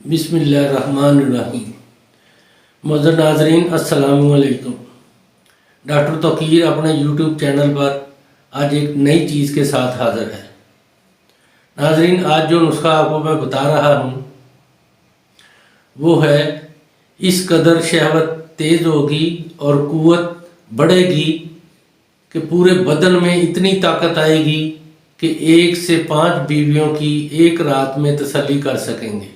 बिस्मिल्लाहिर्रहमानिर्रहीम। मुअज़्ज़ज़ नाज़रीन अस्सलामु अलैकुम। डॉक्टर तौक़ीर अपने यूट्यूब चैनल पर आज एक नई चीज़ के साथ हाज़िर है। नाज़रीन, आज जो नुस्खा आपको मैं बता रहा हूँ वो है, इस कदर शहवत तेज़ होगी और क़ुव्वत बढ़ेगी कि पूरे बदन में इतनी ताकत आएगी कि 1 से 5 बीवियों की एक रात में तसल्ली कर सकेंगे।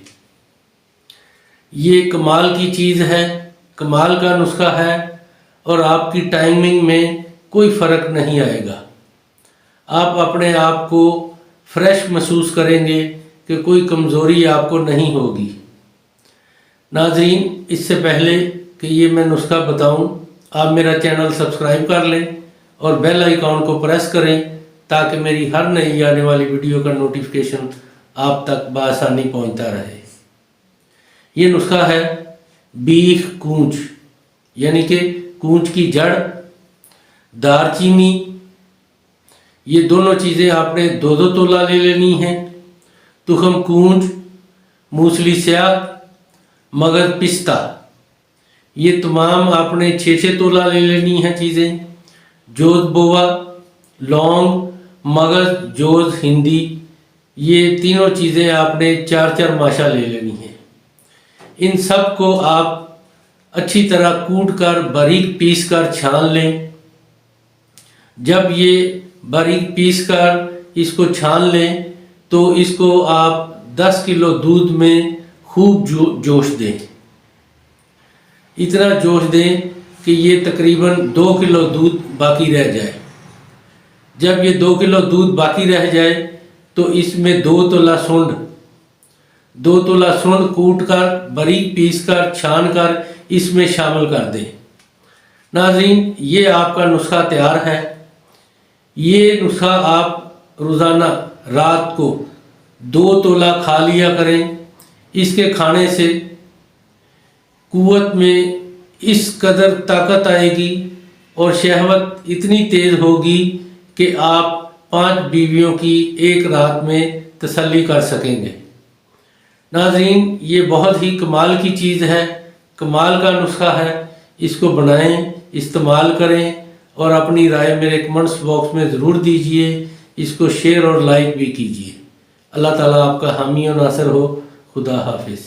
ये कमाल की चीज़ है, कमाल का नुस्खा है और आपकी टाइमिंग में कोई फ़र्क नहीं आएगा। आप अपने आप को फ्रेश महसूस करेंगे कि कोई कमज़ोरी आपको नहीं होगी। नाज़रीन, इससे पहले कि ये मैं नुस्खा बताऊं, आप मेरा चैनल सब्सक्राइब कर लें और बेल आइकॉन को प्रेस करें ताकि मेरी हर नई आने वाली वीडियो का नोटिफिकेशन आप तक बआसानी पहुंचता रहे। ये नुस्खा है बीख कूंच, यानी कि कूंच की जड़, दारचीनी। ये दोनों चीज़ें आपने 2-2 तोला ले लेनी हैं। तुखम कूंच, मूसली स्याह, मगज़ पिस्ता, ये तमाम आपने 6-6 तोला ले लेनी हैं चीज़ें। जोध बोवा, लौंग, मगज़, जोध हिंदी, ये तीनों चीज़ें आपने 4-4 माशा ले लेनी हैं। इन सब को आप अच्छी तरह कूट कर बारीक पीस कर छान लें। जब ये बारीक पीस कर इसको छान लें तो इसको आप 10 किलो दूध में खूब जोश दें। इतना जोश दें कि ये तकरीबन 2 किलो दूध बाकी रह जाए। जब ये 2 किलो दूध बाकी रह जाए तो इसमें 2 तोला सूंड कूट कर बारीक पीस कर छान कर इसमें शामिल कर दें। नाज़रीन, ये आपका नुस्खा तैयार है। ये नुस्खा आप रोज़ाना रात को 2 तोला खा लिया करें। इसके खाने से क़ुव्वत में इस कदर ताकत आएगी और शहवत इतनी तेज़ होगी कि आप 5 बीवियों की एक रात में तसल्ली कर सकेंगे। नाज़रीन, ये बहुत ही कमाल की चीज़ है, कमाल का नुस्खा है। इसको बनाएं, इस्तेमाल करें और अपनी राय मेरे कमेंट्स बॉक्स में ज़रूर दीजिए। इसको शेयर और लाइक भी कीजिए। अल्लाह ताला आपका हामी और नासिर हो। खुदा हाफिज़।